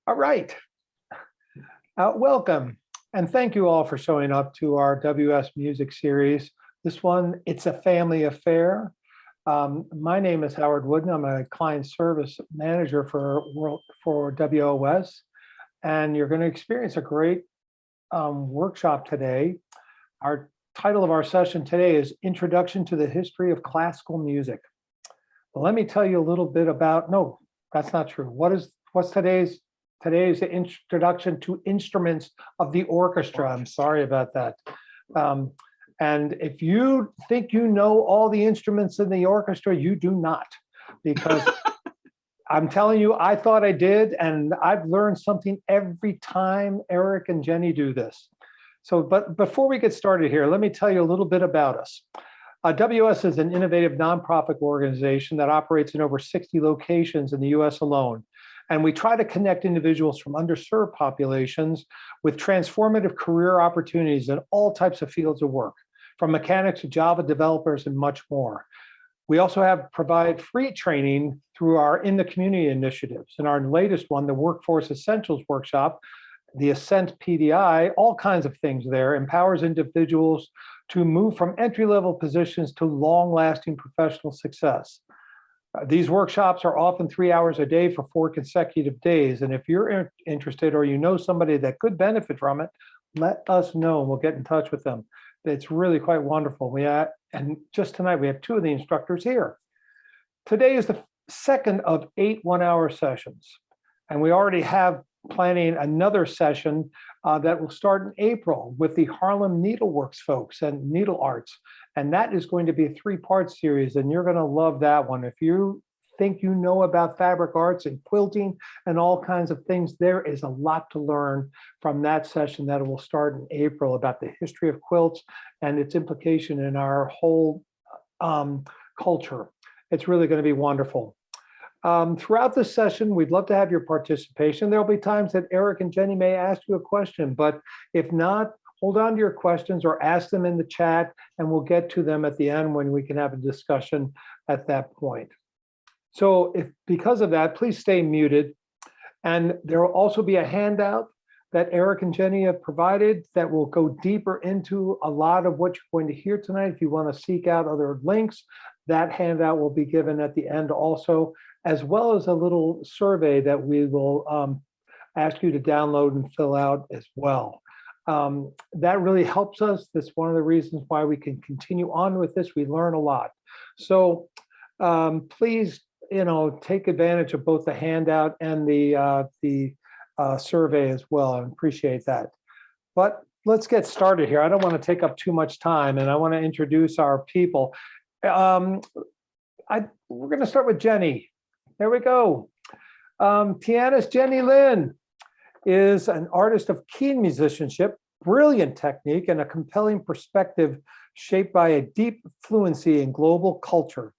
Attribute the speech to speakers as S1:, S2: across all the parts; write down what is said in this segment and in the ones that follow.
S1: All right. Welcome. And thank you all for showing up to our WS Music Series. This one, it's a family affair. My name is Howard Wooden. I'm a client service manager for WOS. And you're going to experience a great workshop today. Our title of our session today is Introduction to the History of Classical Music. Well, let me tell you a little bit about, no, that's not true. What's today's introduction to instruments of the orchestra. I'm sorry about that. And if you think you know all the instruments in the orchestra, you do not, because I'm telling you, I thought I did, and I've learned something every time Eric and Jenny do this. So, but before we get started here, let me tell you a little bit about us. WS is an innovative nonprofit organization that operates in over 60 locations in the US alone. And we try to connect individuals from underserved populations with transformative career opportunities in all types of fields of work, from mechanics to Java developers and much more. We also provide free training through our In the Community initiatives. And our latest one, the Workforce Essentials Workshop, the Ascent PDI, all kinds of things there, empowers individuals to move from entry-level positions to long-lasting professional success. These workshops are often 3 hours a day for 4 consecutive days. And if you're interested or you know somebody that could benefit from it, let us know and we'll get in touch with them. It's really quite wonderful. And just tonight, we have 2 of the instructors here. Today is the second of 8 one-hour sessions. And we already have planning another session that will start in April with the Harlem Needleworks folks and Needle Arts. And that is going to be a 3-part series, and you're going to love that one. If you think you know about fabric arts and quilting and all kinds of things, there is a lot to learn from that session that will start in April about the history of quilts and its implication in our whole culture. It's really going to be wonderful. Throughout this session, we'd love to have your participation. There'll be times that Eric and Jenny may ask you a question, but if not, hold on to your questions or ask them in the chat, and we'll get to them at the end when we can have a discussion at that point. So because of that, please stay muted. And there will also be a handout that Eric and Jenny have provided that will go deeper into a lot of what you're going to hear tonight. If you want to seek out other links, that handout will be given at the end also, as well as a little survey that we will ask you to download and fill out as well. That really helps us. That's one of the reasons why we can continue on with this. We learn a lot. So please, take advantage of both the handout and the survey as well. I appreciate that. But let's get started here. I don't want to take up too much time, and I want to introduce our people. We're going to start with Jenny. There we go. Pianist Jenny Lin is an artist of keen musicianship, brilliant technique, and a compelling perspective shaped by a deep fluency in global culture.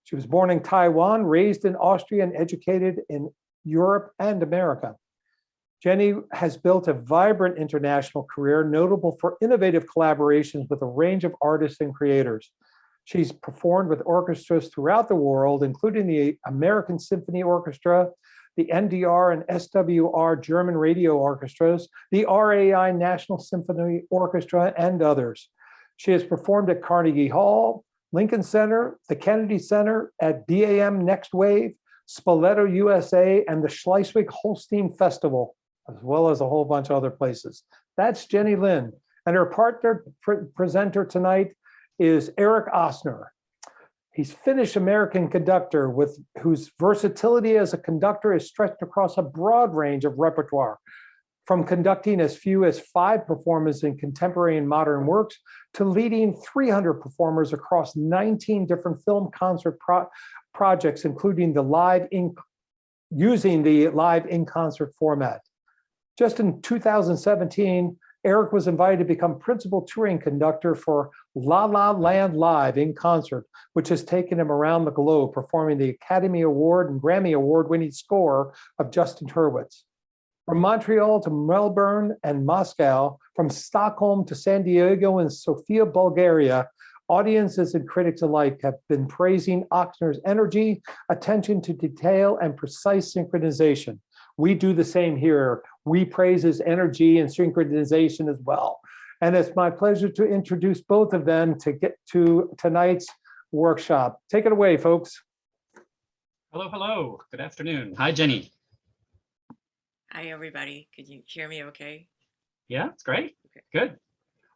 S1: She was born in Taiwan, raised in Austria, and educated in Europe and America. Jenny has built a vibrant international career, notable for innovative collaborations with a range of artists and creators. She's performed with orchestras throughout the world, including the American Symphony Orchestra, the NDR and SWR German radio orchestras, the RAI National Symphony Orchestra, and others. She has performed at Carnegie Hall, Lincoln Center, the Kennedy Center, at BAM Next Wave, Spoleto USA, and the Schleswig-Holstein Festival, as well as a whole bunch of other places. That's Jenny Lin. And her partner presenter tonight is Eric Osner. He's Finnish-American conductor whose versatility as a conductor is stretched across a broad range of repertoire, from conducting as few as 5 performers in contemporary and modern works to leading 300 performers across 19 different film concert projects, including using the live in-concert format. Just in 2017, Eric was invited to become principal touring conductor for La La Land Live in Concert, which has taken him around the globe, performing the Academy Award and Grammy Award-winning score of Justin Hurwitz. From Montreal to Melbourne and Moscow, from Stockholm to San Diego and Sofia, Bulgaria, audiences and critics alike have been praising Osner's energy, attention to detail, and precise synchronization, We do the same here. We praise his energy and synchronization as well. And it's my pleasure to introduce both of them to get to tonight's workshop. Take it away, folks.
S2: Hello, hello. Good afternoon. Hi, Jenny.
S3: Hi, everybody. Could you hear me okay?
S2: Yeah, it's great.
S3: Okay.
S2: Good.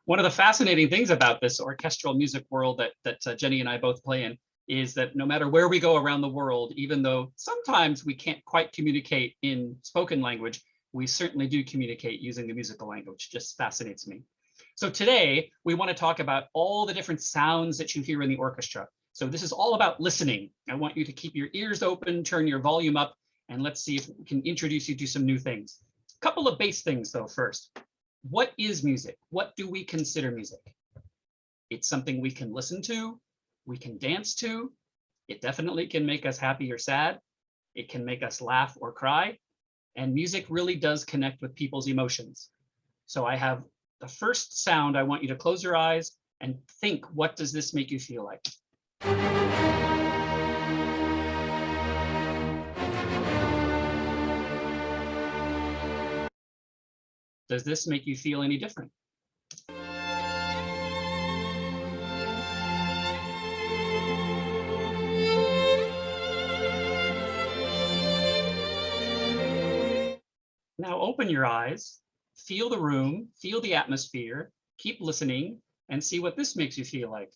S2: One of the fascinating things about this orchestral music world that Jenny and I both play in is that no matter where we go around the world, even though sometimes we can't quite communicate in spoken language, we certainly do communicate using the musical language. Just fascinates me. So today we want to talk about all the different sounds that you hear in the orchestra. So this is all about listening. I want you to keep your ears open, turn your volume up, and let's see if we can introduce you to some new things. A couple of base things though first. What is music? What do we consider music? It's something we can listen to, we can dance to. It definitely can make us happy or sad. It can make us laugh or cry. And music really does connect with people's emotions. So I have the first sound. I want you to close your eyes and think, what does this make you feel like? Does this make you feel any different? Now open your eyes, feel the room, feel the atmosphere, keep listening, and see what this makes you feel like.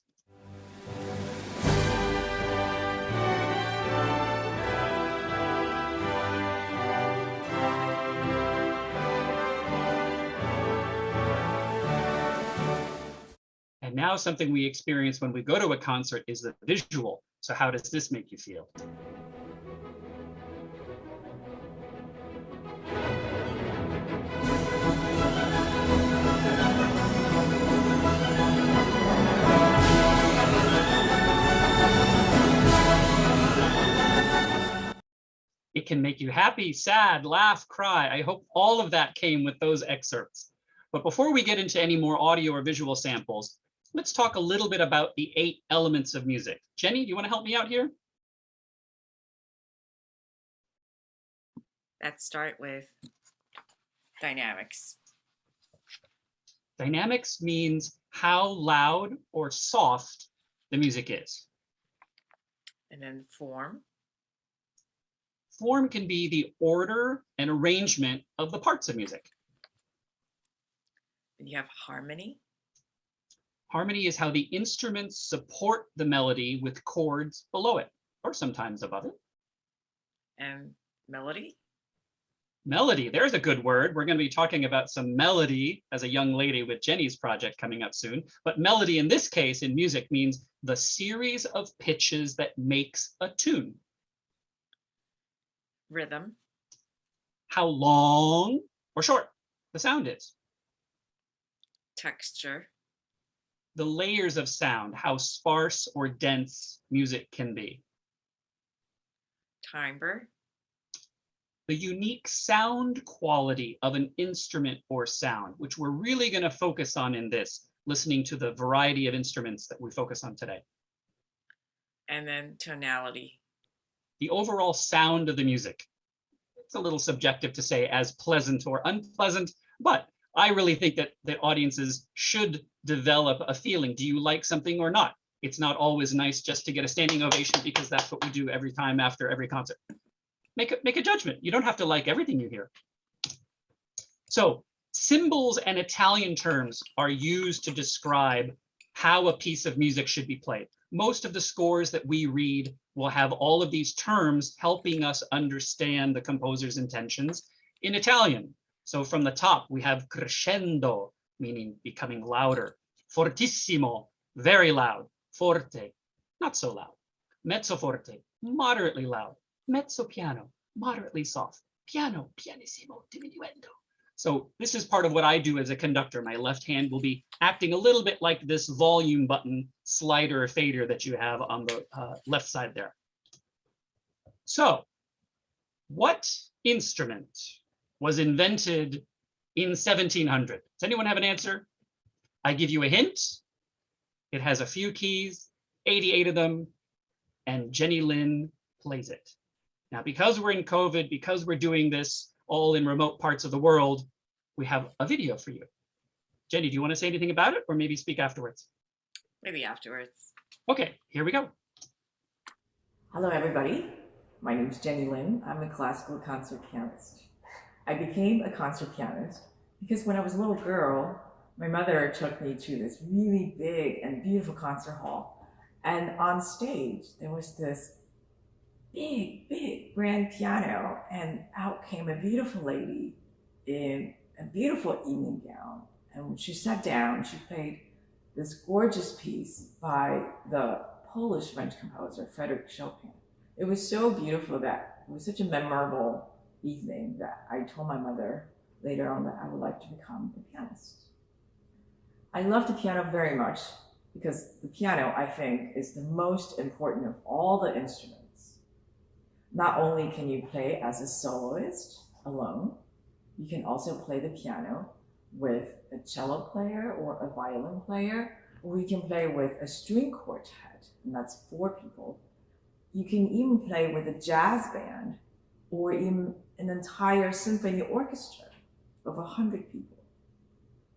S2: And now something we experience when we go to a concert is the visual. So how does this make you feel? It can make you happy, sad, laugh, cry. I hope all of that came with those excerpts. But before we get into any more audio or visual samples, let's talk a little bit about the 8 elements of music. Jenny, do you want to help me out here?
S3: Let's start with dynamics.
S2: Dynamics means how loud or soft the music is.
S3: And then form.
S2: Form can be the order and arrangement of the parts of music.
S3: And you have harmony.
S2: Harmony is how the instruments support the melody with chords below it, or sometimes above it.
S3: And melody.
S2: Melody, there's a good word. We're going to be talking about some melody as a young lady with Jenny's project coming up soon. But melody in this case in music means the series of pitches that makes a tune.
S3: Rhythm.
S2: How long or short the sound is.
S3: Texture.
S2: The layers of sound, how sparse or dense music can be.
S3: Timbre.
S2: The unique sound quality of an instrument or sound, which we're really going to focus on in this, listening to the variety of instruments that we focus on today.
S3: And then tonality.
S2: The overall sound of the music. It's a little subjective to say as pleasant or unpleasant, but I really think that audiences should develop a feeling. Do you like something or not? It's not always nice just to get a standing ovation because that's what we do every time after every concert. Make a judgment. You don't have to like everything you hear. So symbols and Italian terms are used to describe how a piece of music should be played. Most of the scores that we read will have all of these terms helping us understand the composer's intentions in Italian. So from the top, we have crescendo, meaning becoming louder. Fortissimo, very loud. Forte, not so loud. Mezzo forte, moderately loud. Mezzo piano, moderately soft. Piano, pianissimo, diminuendo. So this is part of what I do as a conductor. My left hand will be acting a little bit like this volume button slider or fader that you have on the left side there. So what instrument was invented in 1700? Does anyone have an answer? I give you a hint. It has a few keys, 88 of them, and Jenny Lynn plays it. Now, because we're in COVID, because we're doing this, all in remote parts of the world, we have a video for you. Jenny, do you want to say anything about it or maybe speak afterwards?
S3: Maybe afterwards.
S2: Okay, here we go.
S4: Hello, everybody. My name is Jenny Lin. I'm a classical concert pianist. I became a concert pianist because when I was a little girl, my mother took me to this really big and beautiful concert hall. And on stage, there was this big grand piano, and out came a beautiful lady in a beautiful evening gown. And when she sat down, she played this gorgeous piece by the Polish-French composer, Frédéric Chopin. It was so beautiful that it was such a memorable evening that I told my mother later on that I would like to become a pianist. I love the piano very much because the piano, I think, is the most important of all the instruments. Not only can you play as a soloist alone, you can also play the piano with a cello player or a violin player, or you can play with a string quartet, and that's 4 people. You can even play with a jazz band or even an entire symphony orchestra of 100 people.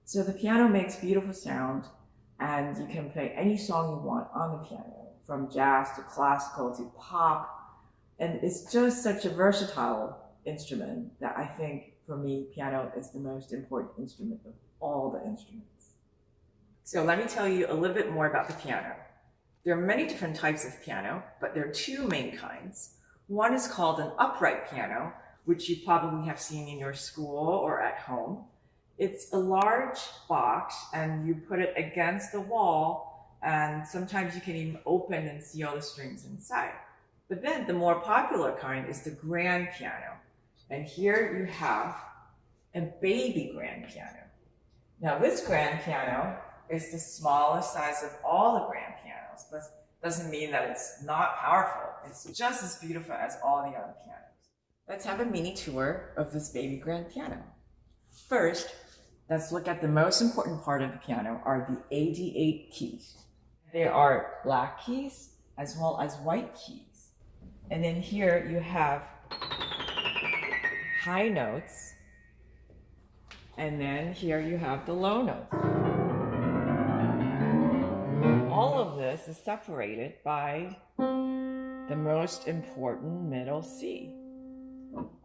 S4: So the piano makes beautiful sound, and you can play any song you want on the piano, from jazz to classical to pop. And it's just such a versatile instrument that I think, for me, piano is the most important instrument of all the instruments. So let me tell you a little bit more about the piano. There are many different types of piano, but there are 2 main kinds. One is called an upright piano, which you probably have seen in your school or at home. It's a large box, and you put it against the wall, and sometimes you can even open and see all the strings inside. But then the more popular kind is the grand piano. And here you have a baby grand piano. Now this grand piano is the smallest size of all the grand pianos, but doesn't mean that it's not powerful. It's just as beautiful as all the other pianos. Let's have a mini tour of this baby grand piano. First, let's look at the most important part of the piano are the 88 keys. There are black keys as well as white keys. And then here you have high notes, and then here you have the low notes. All of this is separated by the most important middle C.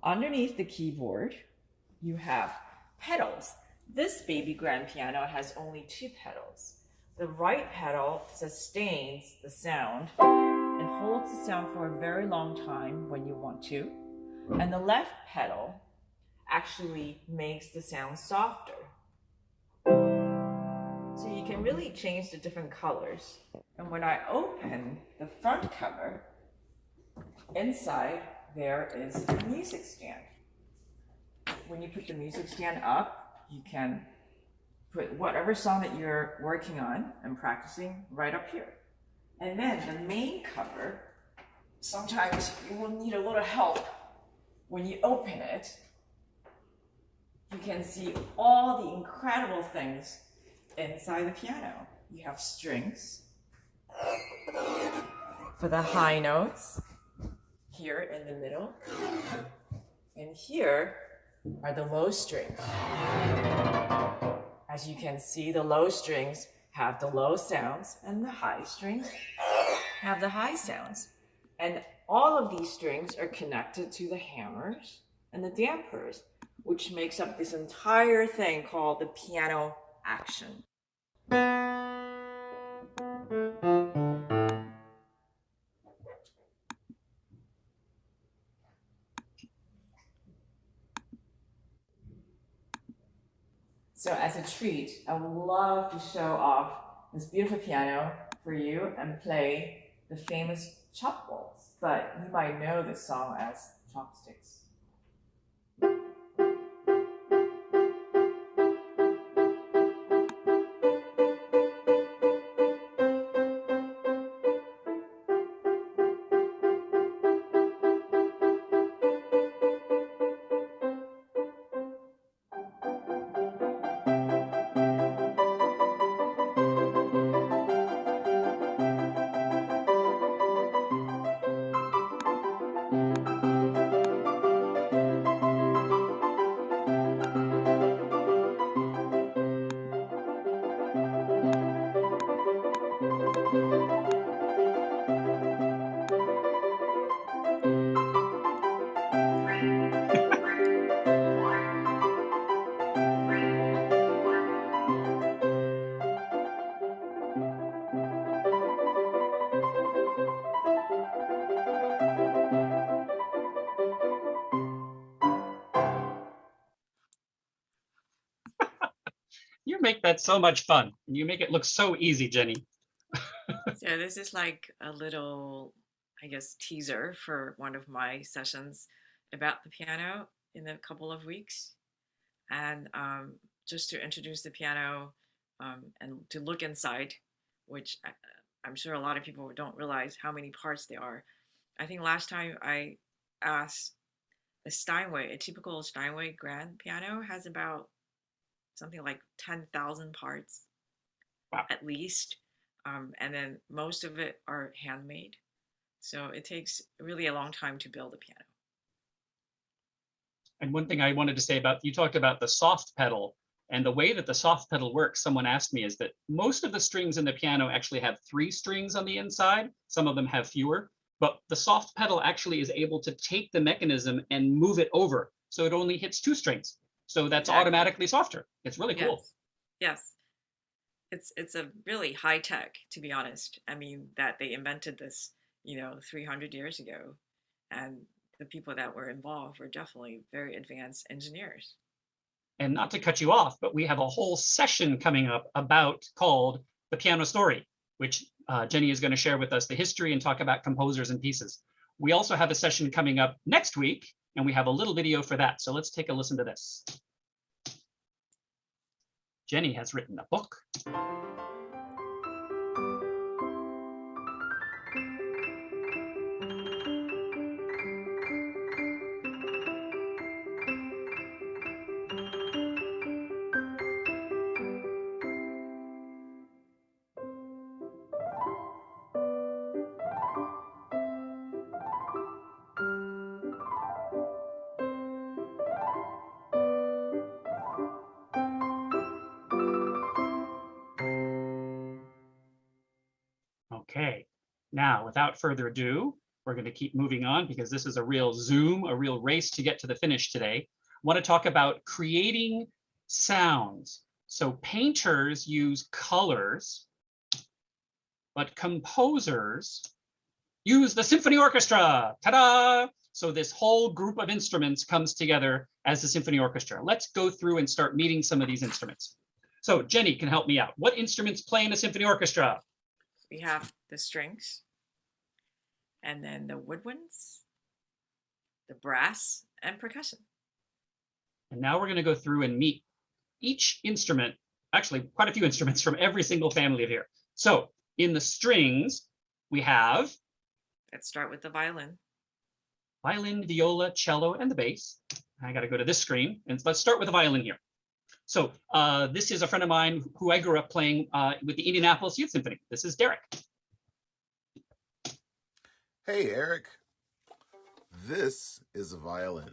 S4: Underneath the keyboard, you have pedals. This baby grand piano has only 2 pedals. The right pedal sustains the sound and holds the sound for a very long time when you want to. And the left pedal actually makes the sound softer. So you can really change the different colors. And when I open the front cover, inside there is a music stand. When you put the music stand up, you can put whatever song that you're working on and practicing right up here. And then the main cover, sometimes you will need a little help. When you open it, you can see all the incredible things inside the piano. You have strings for the high notes here in the middle. And here are the low strings. As you can see, the low strings have the low sounds and the high strings have the high sounds. And all of these strings are connected to the hammers and the dampers, which makes up this entire thing called the piano action. So as a treat, I would love to show off this beautiful piano for you and play the famous chop waltz, but you might know this song as Chopsticks.
S2: make that so much fun. You make it look so easy, Jenny.
S3: So this is like a little, I guess, teaser for one of my sessions about the piano in a couple of weeks. And just to introduce the piano and to look inside, which I'm sure a lot of people don't realize how many parts there are. I think last time I asked a typical Steinway grand piano has about something like 10,000 parts
S2: Wow.
S3: at least. And then most of it are handmade. So it takes really a long time to build a piano.
S2: And one thing I wanted to say about, you talked about the soft pedal, and the way that the soft pedal works, someone asked me, is that most of the strings in the piano actually have 3 strings on the inside. Some of them have fewer, but the soft pedal actually is able to take the mechanism and move it over. So it only hits 2 strings. So that's
S3: Exactly.
S2: automatically softer. It's really
S3: Yes.
S2: cool.
S3: Yes. It's a really high tech, to be honest. I mean, that they invented this, 300 years ago. And the people that were involved were definitely very advanced engineers.
S2: And not to cut you off, but we have a whole session coming up called The Piano Story, which Jenny is going to share with us the history and talk about composers and pieces. We also have a session coming up next week, and we have a little video for that. So let's take a listen to this. Jenny has written a book. Okay, now without further ado, we're going to keep moving on because this is a real zoom, a real race to get to the finish today. I want to talk about creating sounds. So painters use colors, but composers use the symphony orchestra. Ta-da! So this whole group of instruments comes together as the symphony orchestra. Let's go through and start meeting some of these instruments. So Jenny can help me out. What instruments play in a symphony orchestra?
S3: We have the strings, and then the woodwinds, the brass, and percussion.
S2: And now we're going to go through and meet each instrument, actually quite a few instruments from every single family of here. So in the strings, we have
S3: Let's start with the violin.
S2: violin, viola, cello, and the bass. I got to go to this screen, and let's start with the violin here. So this is a friend of mine who I grew up playing with the Indianapolis Youth Symphony. This is Derek.
S5: Hey, Eric. This is a violin.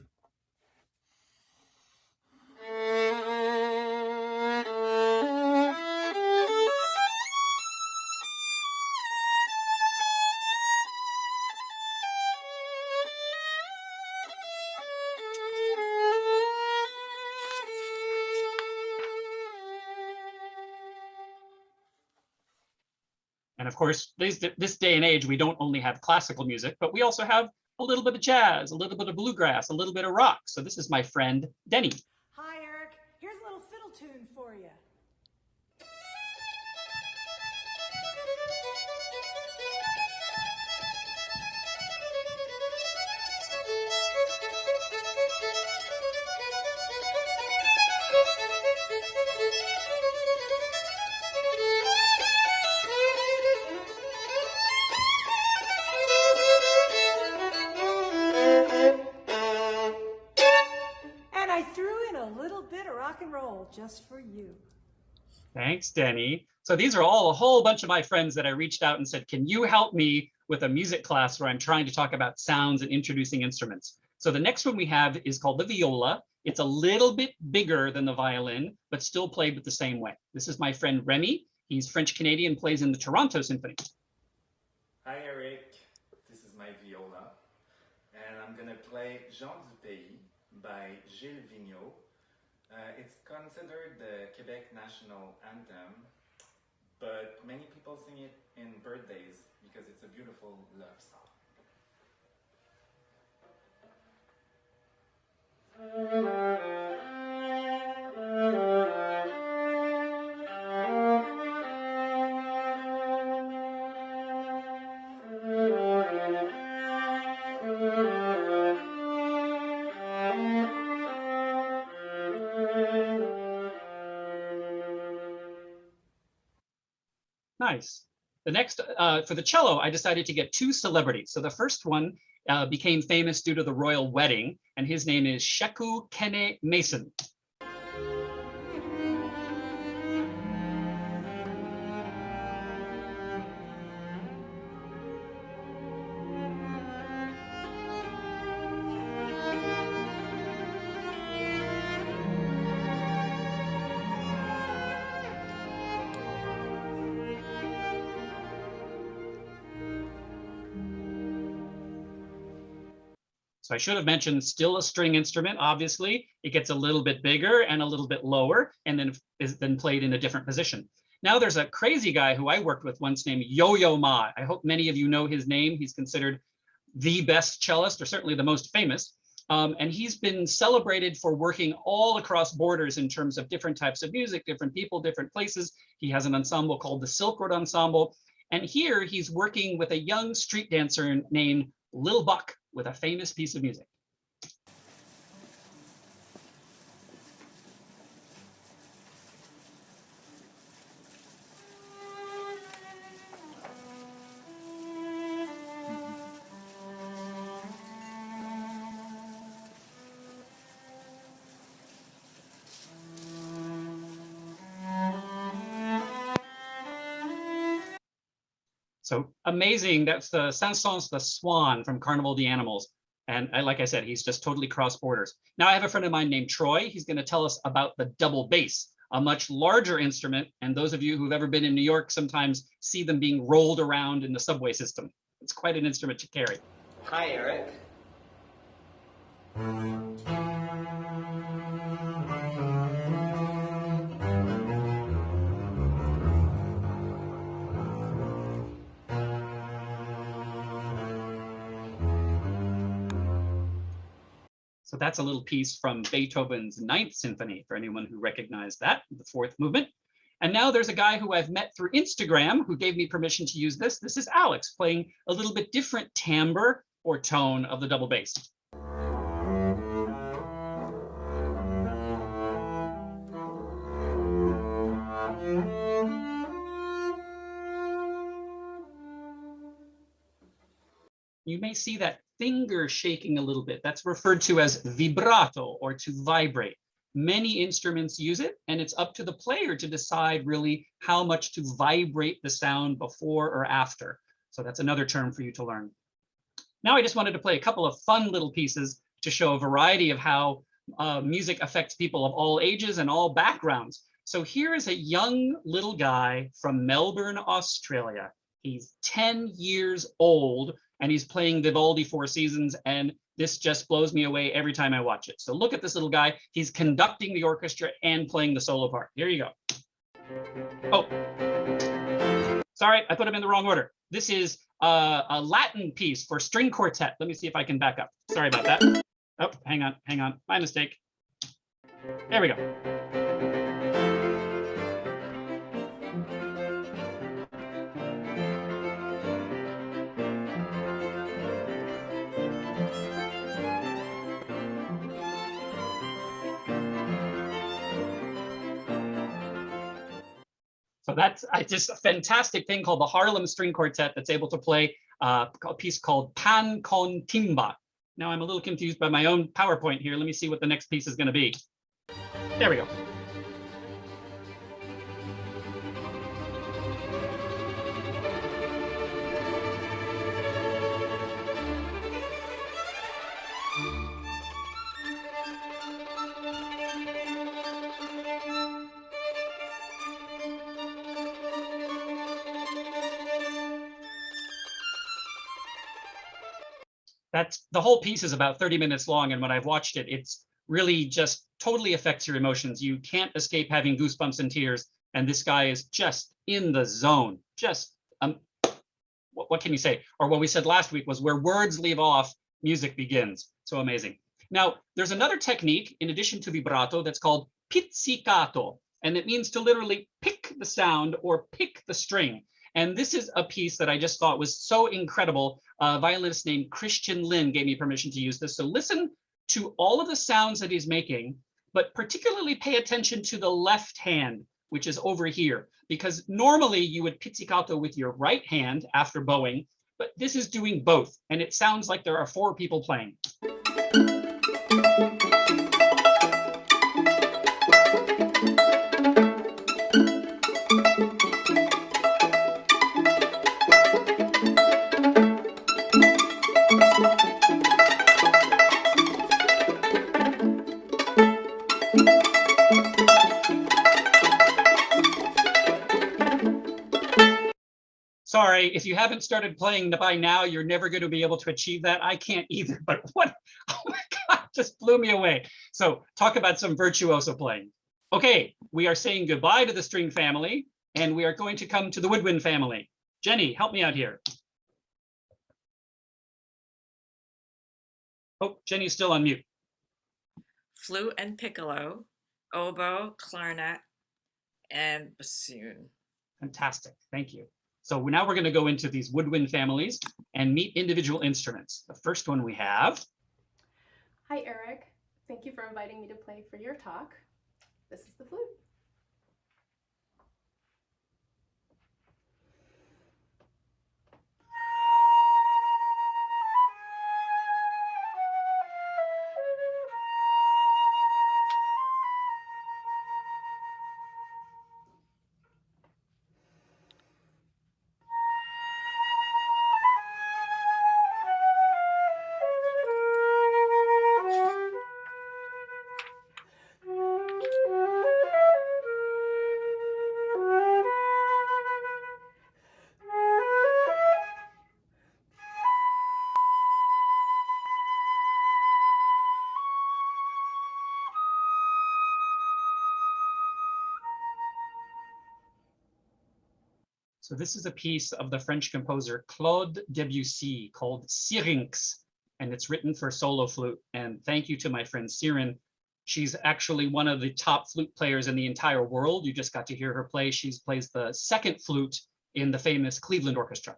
S2: And of course, this day and age, we don't only have classical music, but we also have a little bit of jazz, a little bit of bluegrass, a little bit of rock. So this is my friend, Denny.
S6: Hi, Eric. Here's a little fiddle tune for you. And I threw in a little bit of rock and roll just for you.
S2: Thanks, Denny. So these are all a whole bunch of my friends that I reached out and said, can you help me with a music class where I'm trying to talk about sounds and introducing instruments? So the next one we have is called the viola. It's a little bit bigger than the violin, but still played with the same way. This is my friend Remy. He's French-Canadian, plays in the Toronto Symphony.
S7: Hi Eric, this is my viola, and I'm gonna play Jean du Pays by Gilles Vigneault. It's considered the Quebec national anthem, but many people sing it in birthdays because it's a beautiful love song.
S2: Nice. The next, for the cello, I decided to get two celebrities. So the first one became famous due to the royal wedding, and his name is Sheku Kene Mason. So I should have mentioned still a string instrument, obviously. It gets a little bit bigger and a little bit lower and then is then played in a different position. Now there's a crazy guy who I worked with once named Yo-Yo Ma. I hope many of you know his name. He's considered the best cellist, or certainly the most famous. And he's been celebrated for working all across borders in terms of different types of music, different people, different places. He has an ensemble called the Silk Road Ensemble. And here he's working with a young street dancer named Lil Buck with a famous piece of music. So amazing. That's the Saint-Saëns, the Swan from Carnival of the Animals. And like I said, he's just totally cross borders. Now I have a friend of mine named Troy. He's going to tell us about the double bass, a much larger instrument. And those of you who've ever been in New York sometimes see them being rolled around in the subway system. It's quite an instrument to carry.
S8: Hi, Eric.
S2: So that's a little piece from Beethoven's Ninth Symphony, for anyone who recognized that, the fourth movement. And now there's a guy who I've met through Instagram who gave me permission to use this. This is Alex playing a little bit different timbre or tone of the double bass. You may see that finger shaking a little bit. That's referred to as vibrato, or to vibrate. Many instruments use it, and it's up to the player to decide really how much to vibrate the sound before or after. So that's another term for you to learn. Now I just wanted to play a couple of fun little pieces to show a variety of how music affects people of all ages and all backgrounds. So here is a young little guy from Melbourne, Australia. He's 10 years old, and he's playing Vivaldi Four Seasons, and this just blows me away every time I watch it. So look at this little guy. He's conducting the orchestra and playing the solo part. Here you go. Oh, sorry, I put him in the wrong order. This is a Latin piece for string quartet. Let me see if I can back up. Sorry about that. Oh, hang on, my mistake. There we go. So that's just a fantastic thing called the Harlem String Quartet that's able to play a piece called Pan con Timba. Now I'm a little confused by my own PowerPoint here. Let me see what the next piece is going to be. There we go. That's the whole piece is about 30 minutes long, and when I've watched it, it's really just totally affects your emotions. You can't escape having goosebumps and tears, and this guy is just in the zone. Just what can you say? Or what we said last week was where words leave off, music begins. So amazing. Now, there's another technique in addition to vibrato that's called pizzicato, and it means to literally pick the sound or pick the string. And this is a piece that I just thought was so incredible. A violinist named Christian Lin gave me permission to use this. So listen to all of the sounds that he's making, but particularly pay attention to the left hand. which is over here, because normally you would pizzicato with your right hand after bowing, but this is doing both, and it sounds like there are 4 people playing. Sorry, if you haven't started playing by now, you're never going to be able to achieve that. I can't either, but what? Oh my God, just blew me away. So talk about some virtuoso playing. Okay, we are saying goodbye to the string family, and we are going to come to the woodwind family. Jenny, help me out here. Oh, Jenny's still on mute.
S3: Flute and piccolo, oboe, clarinet, and bassoon.
S2: Fantastic, thank you. So now we're going to go into these woodwind families and meet individual instruments. The first one we have.
S8: Hi, Eric. Thank you for inviting me to play for your talk. This is the flute.
S2: So this is a piece of the French composer Claude Debussy called Syrinx, and it's written for solo flute. And thank you to my friend Sirin. She's actually one of the top flute players in the entire world. You just got to hear her play. She plays the second flute in the famous Cleveland Orchestra.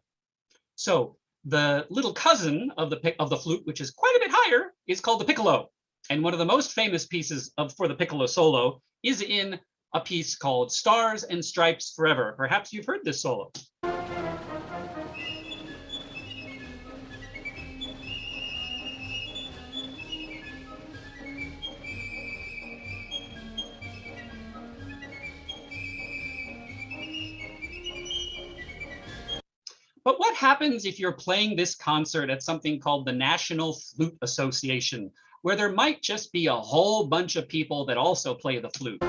S2: So the little cousin of the flute, which is quite a bit higher, is called the piccolo. And one of the most famous pieces for the piccolo solo is in a piece called Stars and Stripes Forever. Perhaps you've heard this solo. But what happens if you're playing this concert at something called the National Flute Association, where there might just be a whole bunch of people that also play the flute?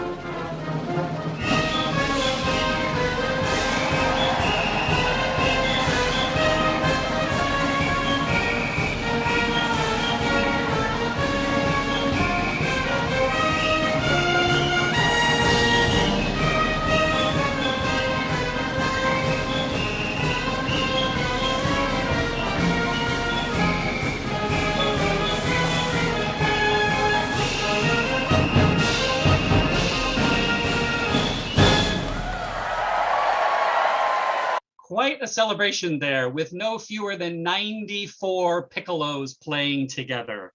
S2: Quite a celebration there, with no fewer than 94 piccolos playing together.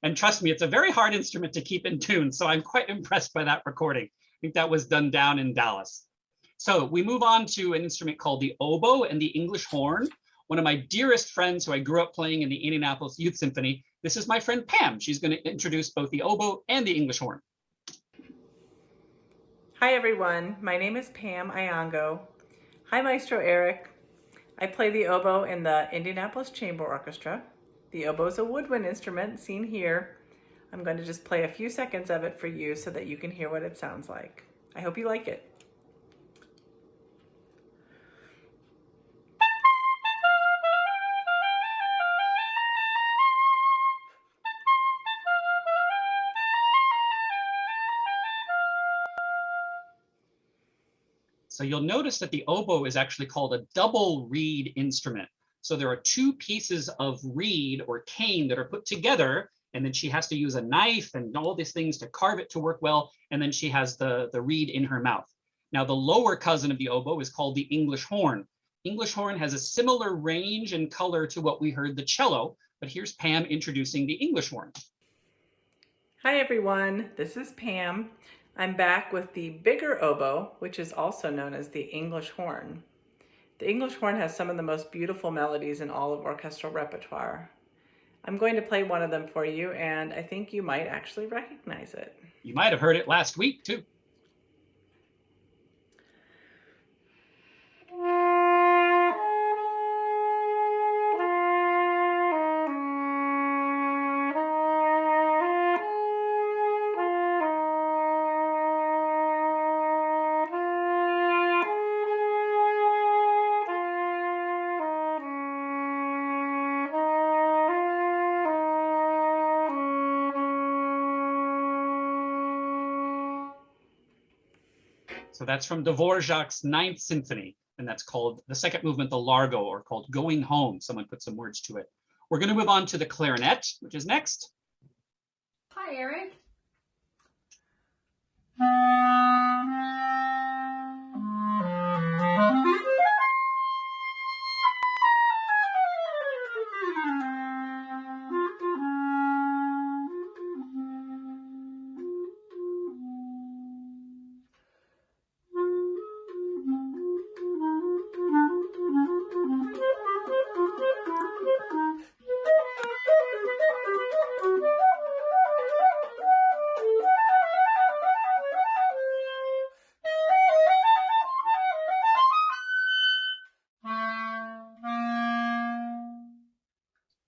S2: And trust me, it's a very hard instrument to keep in tune, so I'm quite impressed by that recording. I think that was done down in Dallas. So we move on to an instrument called the oboe and the English horn. One of my dearest friends who I grew up playing in the Indianapolis Youth Symphony. This is my friend Pam. She's going to introduce both the oboe and the English horn.
S9: Hi everyone, my name is Pam Iongo. Hi Maestro Eric. I play the oboe in the Indianapolis Chamber Orchestra. The oboe is a woodwind instrument seen here. I'm going to just play a few seconds of it for you so that you can hear what it sounds like. I hope you like it.
S2: So you'll notice that the oboe is actually called a double reed instrument. So there are 2 pieces of reed or cane that are put together, and then she has to use a knife and all these things to carve it to work well, and then she has the reed in her mouth. Now the lower cousin of the oboe is called the English horn. English horn has a similar range and color to what we heard the cello, but here's Pam introducing the English horn.
S9: Hi everyone, this is Pam. I'm back with the bigger oboe, which is also known as the English horn. The English horn has some of the most beautiful melodies in all of orchestral repertoire. I'm going to play one of them for you, and I think you might actually recognize it.
S2: You might have heard it last week, too. So that's from Dvorak's Ninth Symphony, and that's called the second movement, the Largo, or called Going Home. Someone put some words to it. We're going to move on to the clarinet, which is next.
S6: Hi, Eric.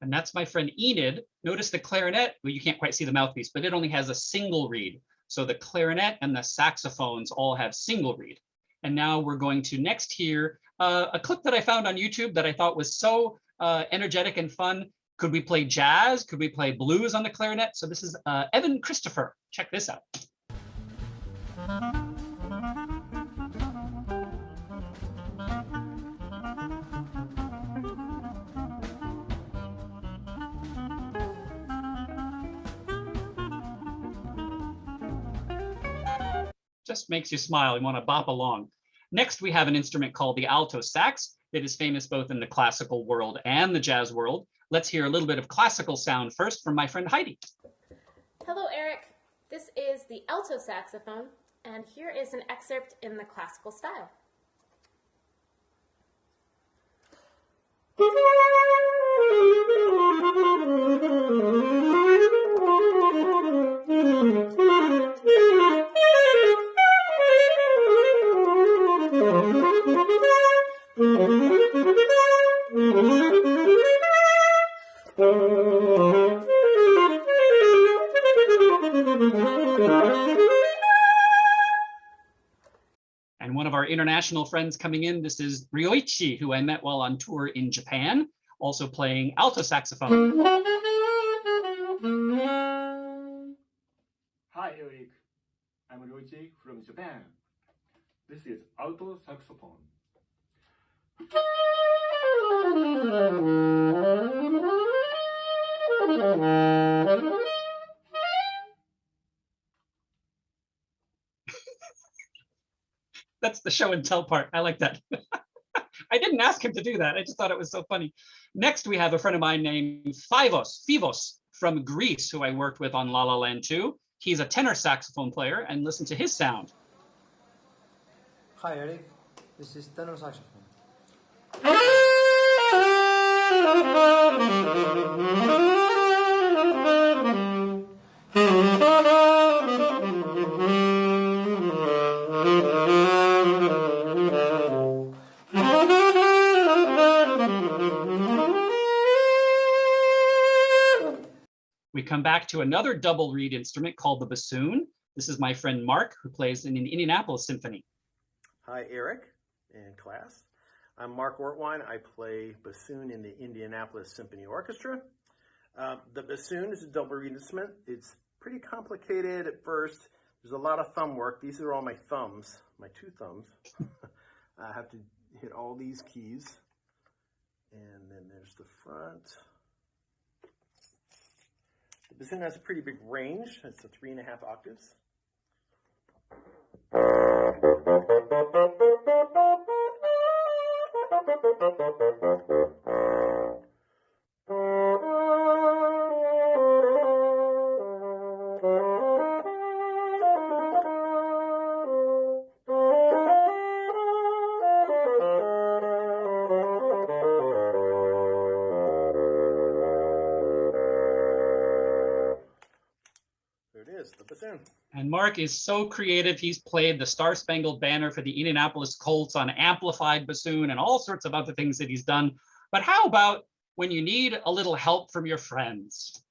S2: And that's my friend Enid. Notice the clarinet, well, you can't quite see the mouthpiece, but it only has a single reed. So the clarinet and the saxophones all have single reed. And now we're going to next hear a clip that I found on YouTube that I thought was so energetic and fun. Could we play jazz? Could we play blues on the clarinet? So this is Evan Christopher. Check this out. Just makes you smile and want to bop along. Next, we have an instrument called the alto sax that is famous both in the classical world and the jazz world. Let's hear a little bit of classical sound first from my friend Heidi.
S10: Hello, Eric. This is the alto saxophone, and here is an excerpt in the classical style.
S2: And one of our international friends coming in, this is Ryoichi, who I met while on tour in Japan, also playing alto saxophone.
S11: Hi, Eric. I'm Ryoichi from Japan. This is alto saxophone.
S2: That's the show and tell part. I like that. I didn't ask him to do that. I just thought it was so funny. Next, we have a friend of mine named Fivos from Greece, who I worked with on La La Land 2. He's a tenor saxophone player, and listen to his sound.
S12: Hi, Eric. This is tenor saxophone.
S2: We come back to another double reed instrument called the bassoon. This is my friend Mark, who plays in an Indianapolis Symphony.
S13: Hi, Eric and class. I'm Mark Ortwine. I play bassoon in the Indianapolis Symphony Orchestra. The bassoon is a double reed instrument. It's pretty complicated at first. There's a lot of thumb work. These are all my thumbs, my two thumbs. I have to hit all these keys. And then there's the front. The bassoon has a pretty big range. It's a 3.5 octaves. bassoon.
S2: And Mark is so creative. He's played the Star Spangled Banner for the Indianapolis Colts on amplified bassoon and all sorts of other things that he's done. But how about when you need a little help from your friends?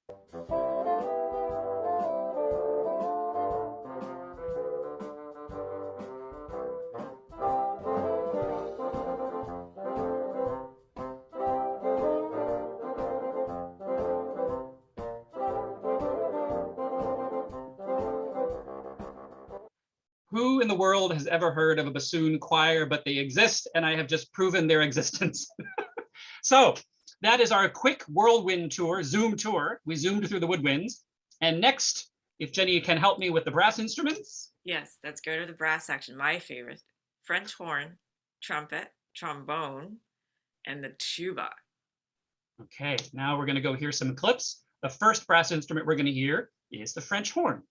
S2: Who in the world has ever heard of a bassoon choir? But they exist, and I have just proven their existence. So that is our quick whirlwind tour, Zoom tour. We zoomed through the woodwinds. And next, if Jenny can help me with the brass instruments.
S3: Yes, let's go to the brass section. My favorite: French horn, trumpet, trombone, and the tuba.
S2: Okay, now we're going to go hear some clips. The first brass instrument we're going to hear is the French horn.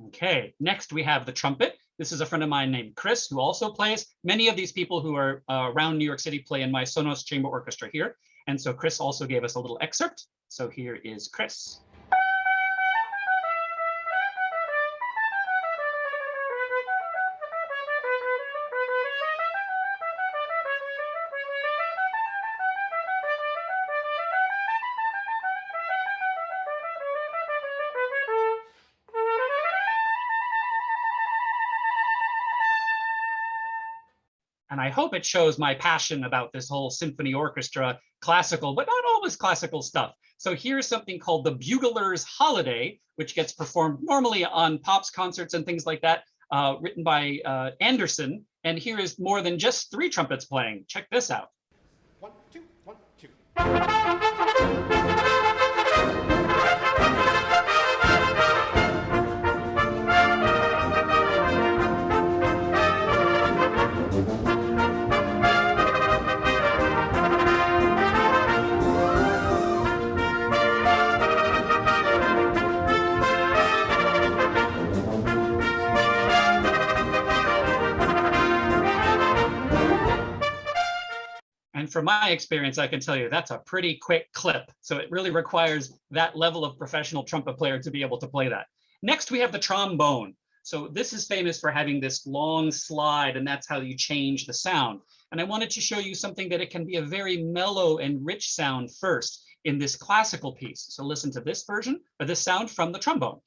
S2: Okay, next we have the trumpet. This is a friend of mine named Chris, who also plays. Many of these people who are around New York City play in my Sonos Chamber Orchestra here. And so Chris also gave us a little excerpt. So here is Chris. And I hope it shows my passion about this whole symphony orchestra, classical, but not always classical stuff. So here's something called the Bugler's Holiday, which gets performed normally on pops concerts and things like that, written by Anderson. And here is more than just 3 trumpets playing. Check this out.
S11: 1, 2, 1, 2.
S2: And from my experience, I can tell you that's a pretty quick clip. So it really requires that level of professional trumpet player to be able to play that. Next, we have the trombone. So this is famous for having this long slide, and that's how you change the sound. And I wanted to show you something that it can be a very mellow and rich sound first in this classical piece. So listen to this version, or this sound from the trombone.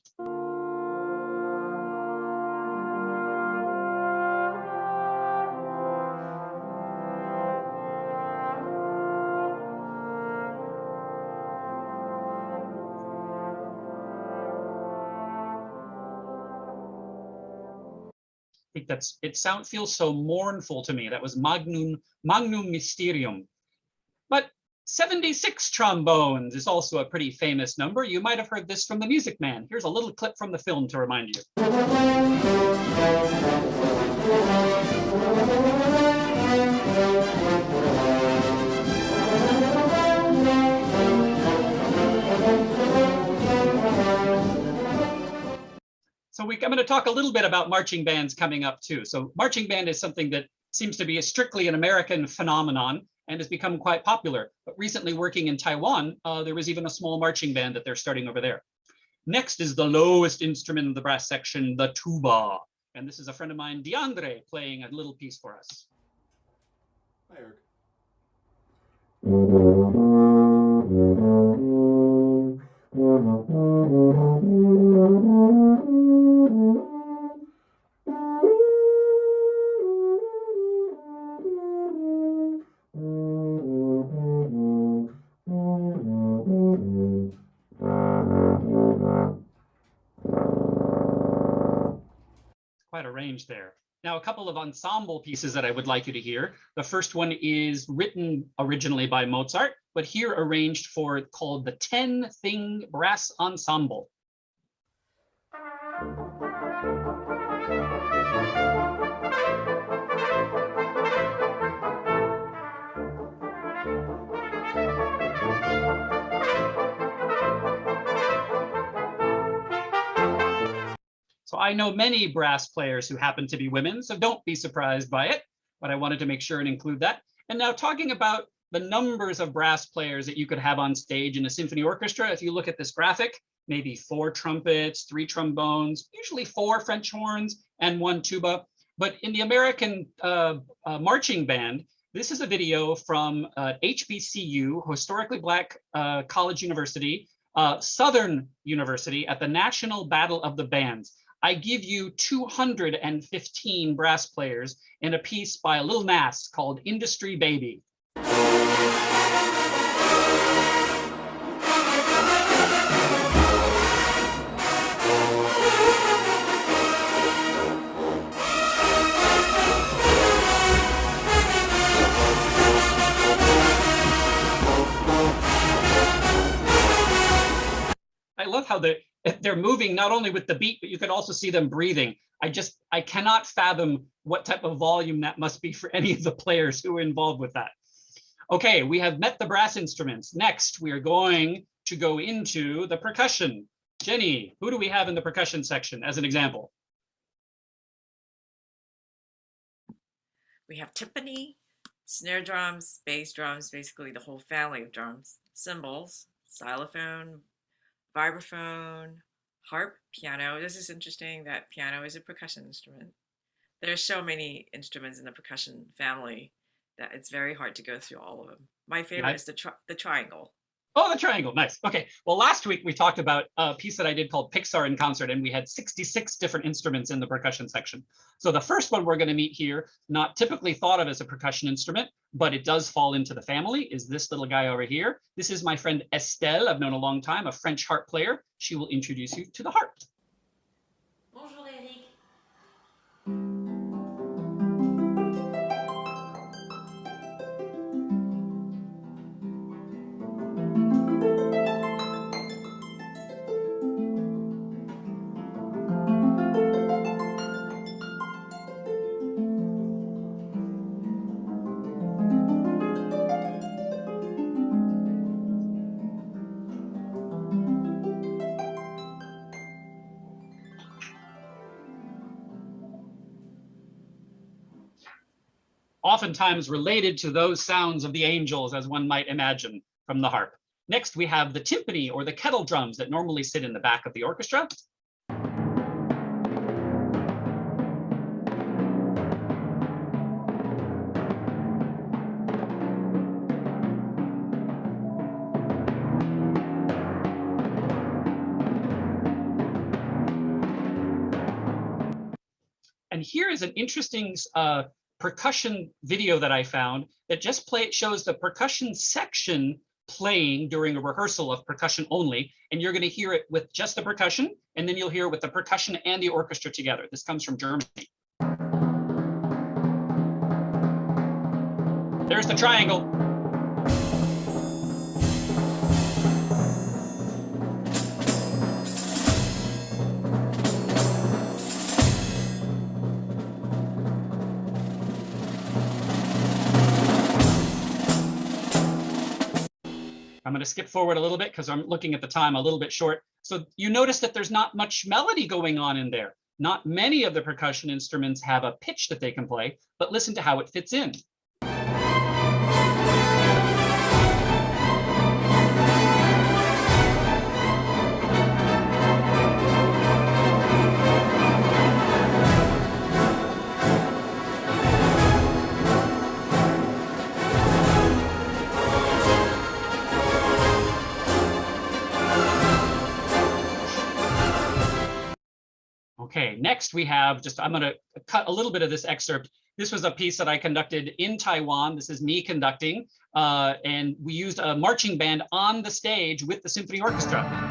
S2: It feels so mournful to me. That was Magnum Mysterium. But 76 trombones is also a pretty famous number. You might have heard this from The Music Man. Here's a little clip from the film to remind you. So I'm going to talk a little bit about marching bands coming up too. So marching band is something that seems to be strictly an American phenomenon and has become quite popular. But recently working in Taiwan, there was even a small marching band that they're starting over there. Next is the lowest instrument in the brass section, the tuba. And this is a friend of mine, DeAndre, playing a little piece for us.
S11: Hi, Eric.
S2: Quite a range there. Now, a couple of ensemble pieces that I would like you to hear. The first one is written originally by Mozart, but here arranged for called the 10-Thing Brass Ensemble. So I know many brass players who happen to be women, so don't be surprised by it, but I wanted to make sure and include that. And now talking about the numbers of brass players that you could have on stage in a symphony orchestra, if you look at this graphic, maybe 4 trumpets, 3 trombones, usually 4 French horns and 1 tuba. But in the American marching band, this is a video from HBCU, Historically Black College University, Southern University at the National Battle of the Bands. I give you 215 brass players in a piece by Lil Nas called Industry Baby. I love how they're moving not only with the beat, but you can also see them breathing. I cannot fathom what type of volume that must be for any of the players who are involved with that. Okay, we have met the brass instruments. Next, we are going to go into the percussion. Jenny, who do we have in the percussion section as an example?
S3: We have timpani, snare drums, bass drums, basically the whole family of drums, cymbals, xylophone, vibraphone, harp, piano. This is interesting that piano is a percussion instrument. There's so many instruments in the percussion family that it's very hard to go through all of them. My favorite is the triangle.
S2: Oh, the triangle, nice. Okay, well, last week we talked about a piece that I did called Pixar in Concert, and we had 66 different instruments in the percussion section. So the first one we're going to meet here, not typically thought of as a percussion instrument, but it does fall into the family, is this little guy over here. This is my friend Estelle, I've known a long time, a French harp player. She will introduce you to the harp.
S14: Bonjour Eric.
S2: Oftentimes related to those sounds of the angels, as one might imagine from the harp. Next, we have the timpani or the kettle drums that normally sit in the back of the orchestra. And here is an interesting percussion video that I found that just shows the percussion section playing during a rehearsal of percussion only. And you're going to hear it with just the percussion, and then you'll hear it with the percussion and the orchestra together. This comes from Germany. There's the triangle. I'm going to skip forward a little bit because I'm looking at the time a little bit short. So you notice that there's not much melody going on in there. Not many of the percussion instruments have a pitch that they can play, but listen to how it fits in. Okay, next we have I'm going to cut a little bit of this excerpt. This was a piece that I conducted in Taiwan. This is me conducting, and we used a marching band on the stage with the symphony orchestra.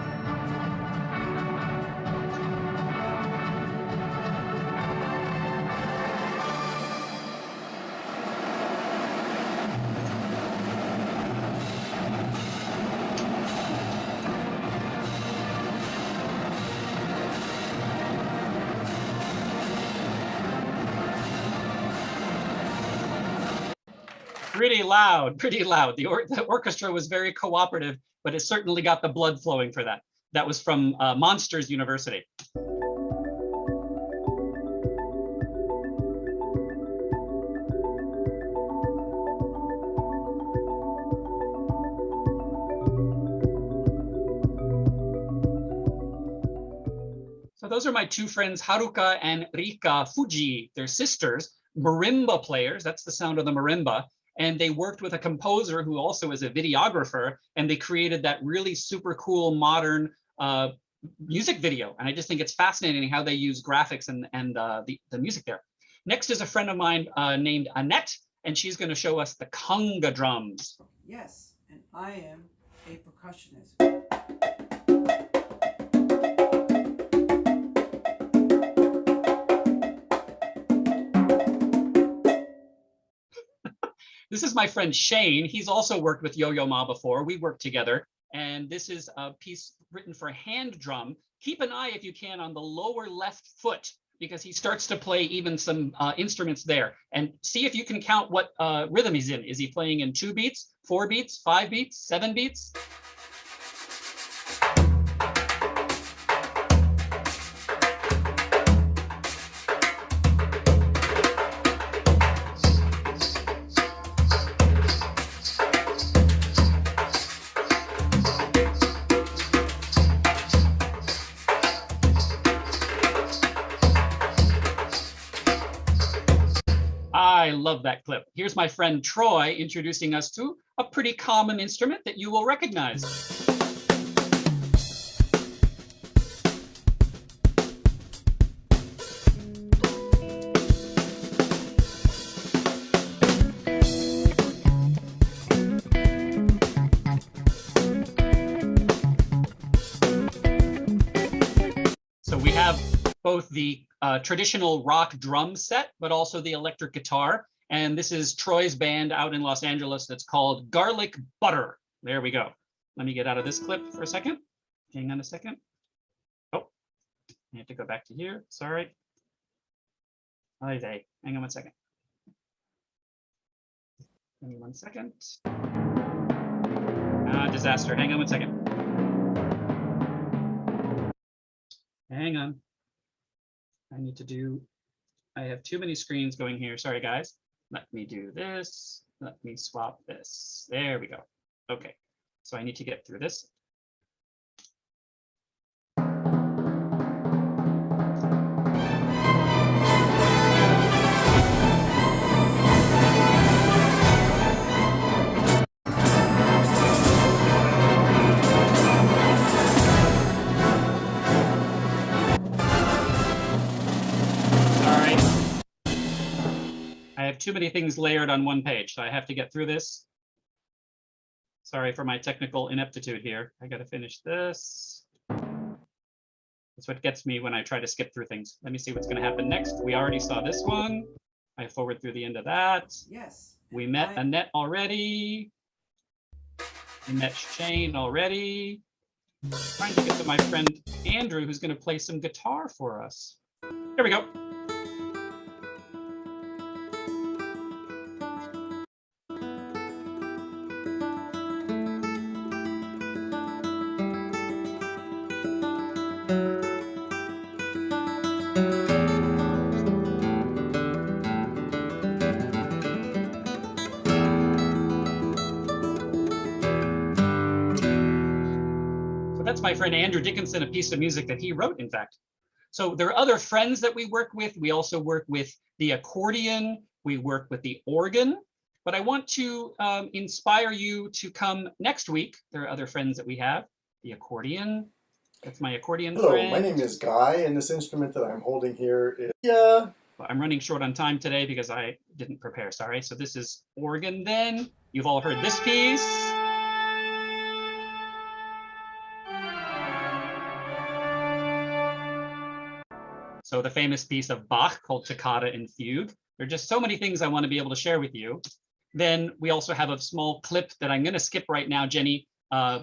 S2: Pretty loud, pretty loud. The orchestra was very cooperative, but it certainly got the blood flowing for that. That was from Monsters University. So those are my two friends, Haruka and Rika Fuji. They're sisters, marimba players. That's the sound of the marimba. And they worked with a composer who also is a videographer, and they created that really super cool modern music video. And I just think it's fascinating how they use graphics and the music there. Next is a friend of mine named Annette, and she's going to show us the conga drums.
S15: Yes, and I am a percussionist.
S2: This is my friend Shane. He's also worked with Yo-Yo Ma before. We worked together. And this is a piece written for hand drum. Keep an eye, if you can, on the lower left foot, because he starts to play even some instruments there. And see if you can count what rhythm he's in. Is he playing in 2 beats, 4 beats, 5 beats, 7 beats? I love that clip. Here's my friend Troy introducing us to a pretty common instrument that you will recognize. So we have both the traditional rock drum set, but also the electric guitar. And this is Troy's band out in Los Angeles that's called Garlic Butter. There we go. Let me get out of this clip for a second. Hang on a second. Oh, I have to go back to here. Sorry. Hang on 1 second. Give me 1 second. Disaster. Hang on 1 second. Hang on. I have too many screens going here. Sorry, guys. Let me do this. Let me swap this. There we go. Okay. So I need to get through this. I have too many things layered on one page, so I have to get through this. Sorry for my technical ineptitude here. I got to finish this. That's what gets me when I try to skip through things. Let me see what's going to happen next. We already saw this one. I forward through the end of that.
S15: Yes.
S2: We met Annette already. We met Shane already. Trying to get to my friend Andrew, who's going to play some guitar for us. Here we go. That's my friend Andrew Dickinson, a piece of music that he wrote, in fact. So there are other friends that we work with. We also work with the accordion. We work with the organ. But I want to inspire you to come next week. There are other friends that we have. The accordion. That's my accordion
S16: Hello,
S2: friend.
S16: my name is Guy, and this instrument that I'm holding here is... Yeah.
S2: I'm running short on time today because I didn't prepare, sorry. So this is organ then. You've all heard this piece. So the famous piece of Bach called Toccata and Fugue. There are just so many things I want to be able to share with you. Then we also have a small clip that I'm going to skip right now, Jenny,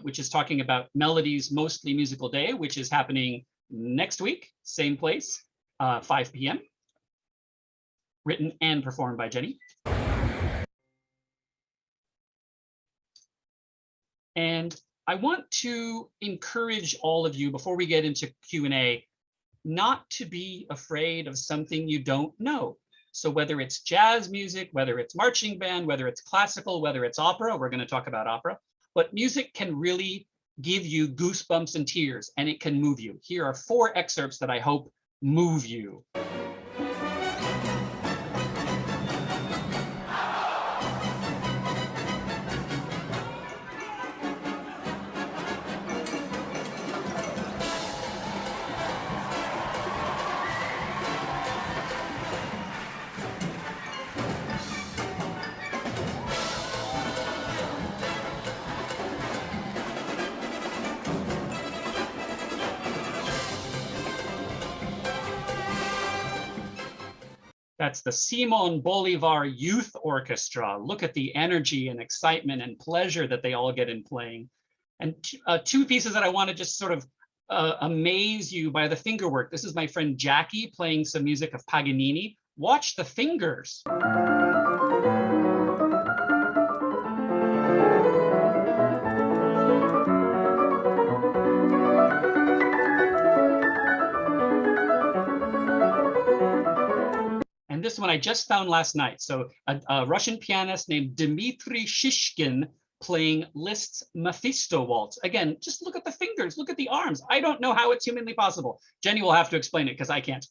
S2: which is talking about Melody's Mostly Musical Day, which is happening next week, same place, 5 p.m. Written and performed by Jenny. And I want to encourage all of you before we get into Q&A, not to be afraid of something you don't know. So whether it's jazz music, whether it's marching band, whether it's classical, whether it's opera, we're going to talk about opera, but music can really give you goosebumps and tears, and it can move you. Here are 4 excerpts that I hope move you. That's the Simon Bolivar Youth Orchestra. Look at the energy and excitement and pleasure that they all get in playing. And 2 pieces that I want to just sort of amaze you by the finger work. This is my friend Jackie playing some music of Paganini. Watch the fingers. And this one I just found last night. So a Russian pianist named Dmitry Shishkin playing Liszt's Mephisto Waltz. Again, just look at the fingers, look at the arms. I don't know how it's humanly possible. Jenny will have to explain it because I can't.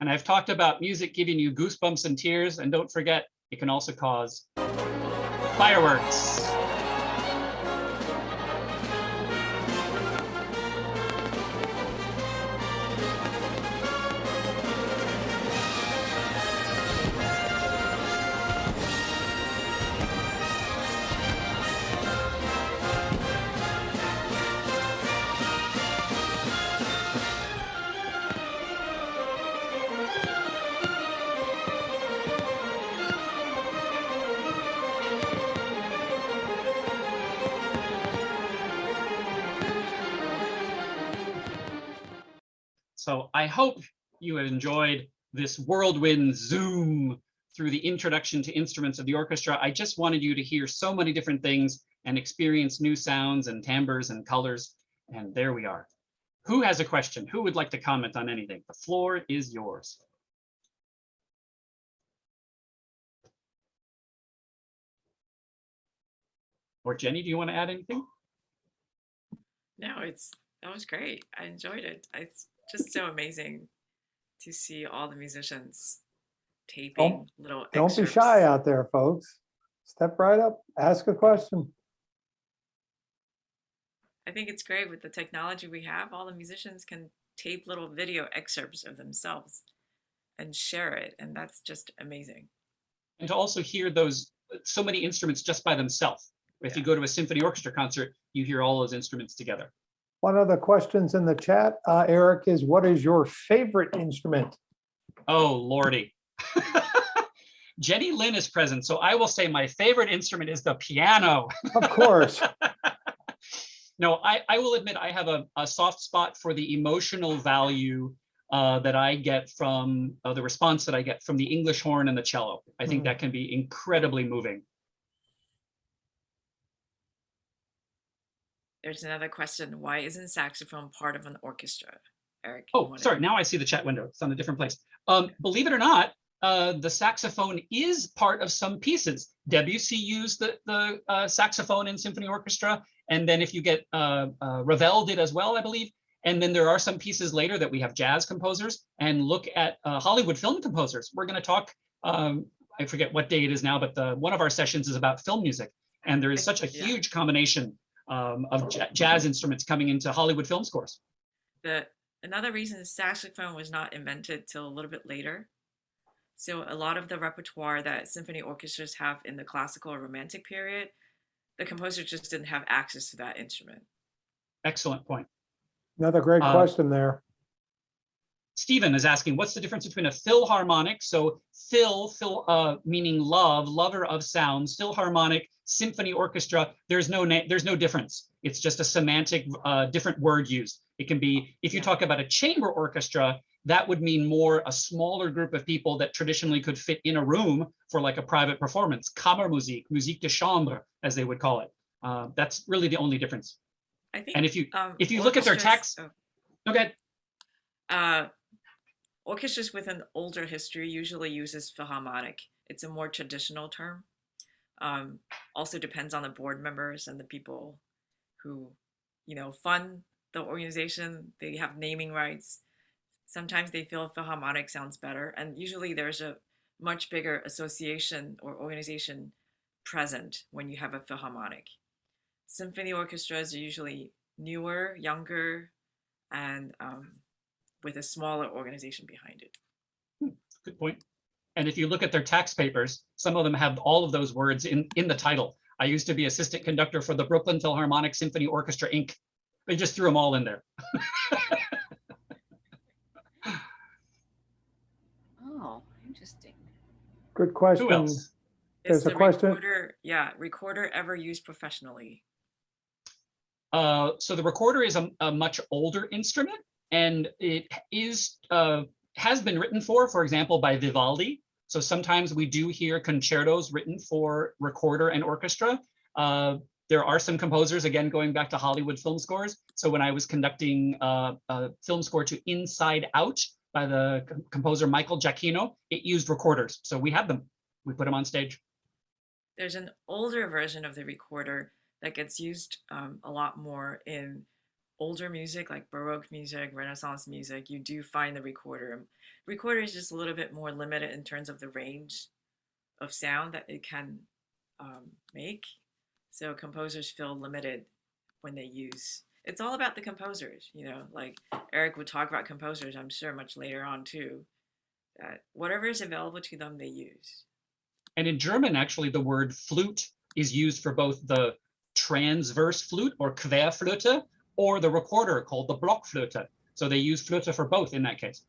S2: And I've talked about music giving you goosebumps and tears, and don't forget, it can also cause fireworks. So I hope you have enjoyed this whirlwind zoom through the introduction to instruments of the orchestra. I just wanted you to hear so many different things and experience new sounds and timbres and colors. And there we are. Who has a question? Who would like to comment on anything? The floor is yours. Or Jenny, do you want to add anything?
S3: No, that was great. I enjoyed it. It's just so amazing to see all the musicians taping little
S1: Don't
S3: excerpts.
S1: be shy out there, folks. Step right up, ask a question.
S3: I think it's great with the technology we have. All the musicians can tape little video excerpts of themselves and share it, and that's just amazing.
S2: And to also hear those so many instruments just by themselves. If you go to a symphony orchestra concert, you hear all those instruments together.
S1: One of the questions in the chat, Eric, is what is your favorite instrument?
S2: Oh, Lordy. Jenny Lynn is present, so I will say my favorite instrument is the piano.
S1: Of course.
S2: No, I will admit I have a soft spot for the emotional value that I get from the response that I get from the English horn and the cello. I think that can be incredibly moving.
S3: There's another question. Why isn't saxophone part of an orchestra? Eric.
S2: Oh, sorry. Now I see the chat window. It's on a different place. Believe it or not, the saxophone is part of some pieces. Debussy used the saxophone in symphony orchestra. And then if you get Ravel did as well, I believe. And then there are some pieces later that we have jazz composers, and look at Hollywood film composers. We're going to talk, I forget what day it is now, but one of our sessions is about film music. And there is such a huge combination of jazz instruments coming into Hollywood film scores.
S3: Another reason the saxophone was not invented till a little bit later. So a lot of the repertoire that symphony orchestras have in the classical or romantic period the composer just didn't have access to that instrument.
S2: Excellent point.
S1: Another great question there.
S2: Stephen is asking, what's the difference between a philharmonic, so meaning love, lover of sounds, philharmonic, symphony orchestra, there's no difference. It's just a semantic, different word used. It can be, if you talk about a chamber orchestra, that would mean more a smaller group of people that traditionally could fit in a room for like a private performance, Kammermusik, musique de chambre, as they would call it. That's really the only difference.
S3: I think,
S2: and if you look at their text, okay.
S3: Orchestras with an older history usually uses philharmonic. It's a more traditional term. Also depends on the board members and the people who, fund the organization. They have naming rights. Sometimes they feel philharmonic sounds better, and usually there's a much bigger association or organization present when you have a philharmonic. Symphony orchestras are usually newer, younger, and with a smaller organization behind it.
S2: Good point. And if you look at their tax papers, some of them have all of those words in the title. I used to be assistant conductor for the Brooklyn Philharmonic Symphony Orchestra, Inc. They just threw them all in there.
S17: Oh, interesting.
S1: Good question.
S2: Who else?
S1: There's a question.
S3: Recorder ever used professionally?
S2: So the recorder is a much older instrument, and it is has been written for example, by Vivaldi. So sometimes we do hear concertos written for recorder and orchestra. There are some composers, again, going back to Hollywood film scores. So when I was conducting a film score to Inside Out by the composer Michael Giacchino, it used recorders. So we have them. We put them on stage.
S3: There's an older version of the recorder that gets used a lot more in older music, like Baroque music, Renaissance music. You do find the recorder. Recorder is just a little bit more limited in terms of the range of sound that it can make. So composers feel limited when they use. It's all about the composers, like Eric would talk about composers, I'm sure much later on too, that whatever is available to them, they use.
S2: And in German, actually, the word flute is used for both the transverse flute or Querflöte, or the recorder called the Blockflöte. So they use flöte for both in that case.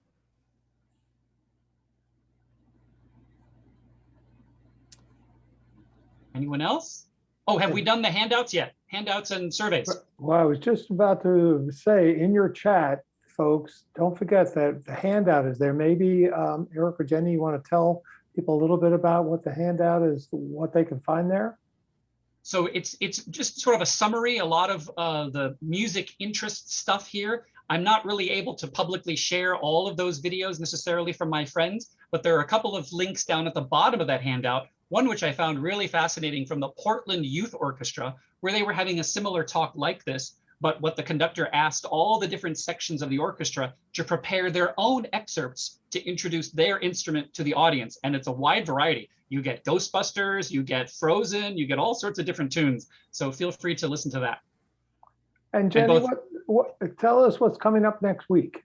S2: Anyone else? Oh, have we done the handouts yet? Handouts and surveys.
S1: Well, I was just about to say, in your chat, folks, don't forget that the handout is there. Maybe Eric or Jenny, you want to tell people a little bit about what the handout is, what they can find there?
S2: So it's just sort of a summary, a lot of the music interest stuff here. I'm not really able to publicly share all of those videos necessarily from my friends, but there are a couple of links down at the bottom of that handout. One which I found really fascinating from the Portland Youth Orchestra, where they were having a similar talk like this, but what the conductor asked all the different sections of the orchestra to prepare their own excerpts to introduce their instrument to the audience. And it's a wide variety. You get Ghostbusters, you get Frozen, you get all sorts of different tunes. So feel free to listen to that.
S1: And Jenny, tell us what's coming up next week.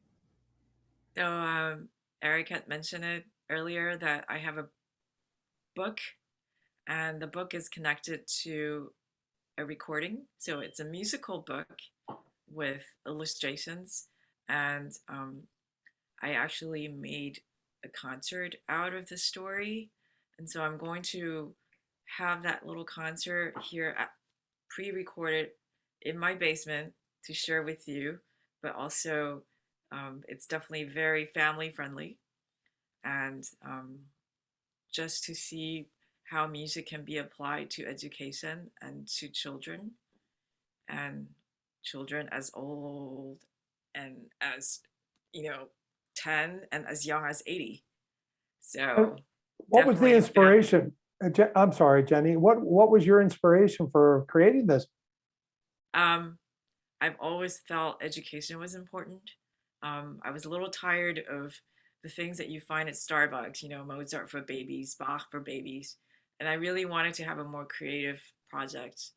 S3: So Eric had mentioned it earlier that I have a book, and the book is connected to a recording. So it's a musical book with illustrations, and I actually made a concert out of the story. And so I'm going to have that little concert here pre-recorded in my basement to share with you, but also it's definitely very family friendly, and just to see how music can be applied to education and to children, and children as old and as 10 and as young as 80. So
S1: what was the inspiration? I'm sorry, Jenny, what was your inspiration for creating this?
S3: I've always felt education was important. I was a little tired of the things that you find at Starbucks, Mozart for babies, Bach for babies. And I really wanted to have a more creative project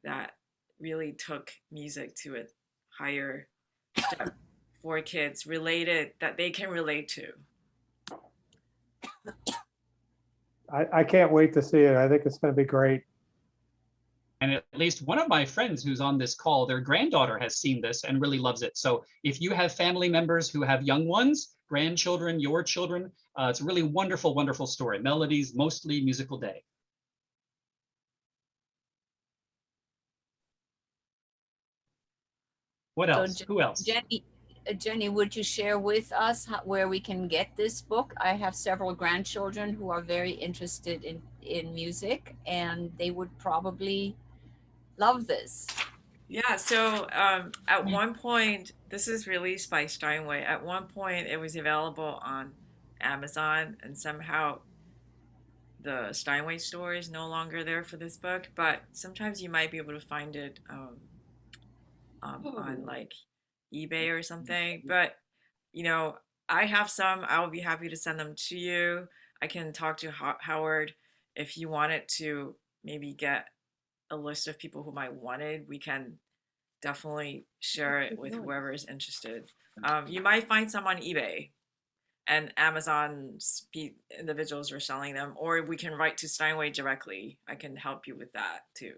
S3: that really took music to a higher step for kids that they can relate to.
S1: I can't wait to see it. I think it's going to be great.
S2: And at least one of my friends who's on this call, their granddaughter has seen this and really loves it. So if you have family members who have young ones, grandchildren, your children, it's a really wonderful, wonderful story. Melody's Mostly Musical Day. What else? Who else?
S17: Jenny, would you share with us where we can get this book? I have several grandchildren who are very interested in music, and they would probably love this.
S3: Yeah, so at one point, this is released by Steinway. At one point, it was available on Amazon, and somehow the Steinway store is no longer there for this book. But sometimes you might be able to find it on like eBay or something. But you know, I have some. I'll be happy to send them to you. I can talk to Howard if you wanted to maybe get a list of people who might want it. We can definitely share it with whoever is interested. You might find some on eBay, and Amazon's individuals are selling them, or we can write to Steinway directly. I can help you with that too.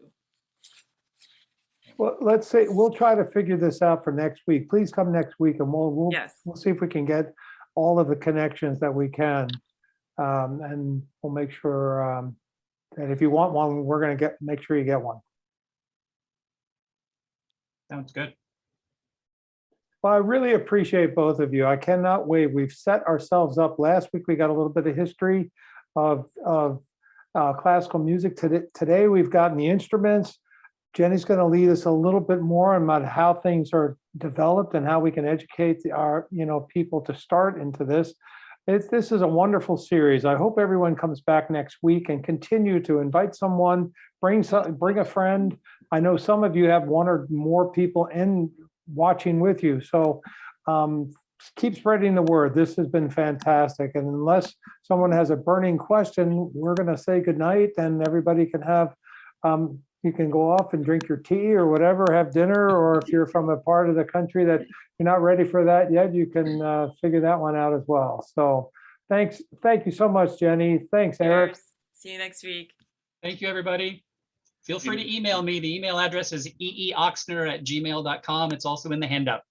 S1: Well, let's say we'll try to figure this out for next week. Please come next week, and we'll see if we can get all of the connections that we can, and we'll make sure that if you want one, we're going to make sure you get one.
S2: Sounds good.
S1: Well, I really appreciate both of you. I cannot wait. We've set ourselves up. Last week we got a little bit of history of classical music. Today we've gotten the instruments. Jenny's going to lead us a little bit more about how things are developed and how we can educate our people to start into this. This is a wonderful series. I hope everyone comes back next week and continue to invite someone, bring a friend. I know some of you have one or more people watching with you. So keep spreading the word. This has been fantastic. And unless someone has a burning question, we're going to say goodnight, and everybody can have you can go off and drink your tea or whatever, have dinner, or if you're from a part of the country that you're not ready for that yet, you can figure that one out as well. So thank you so much, Jenny. Thanks, Eric.
S3: See you next week.
S2: Thank you, everybody. Feel free to email me. The email address is eeoxner@gmail.com. It's also in the handout.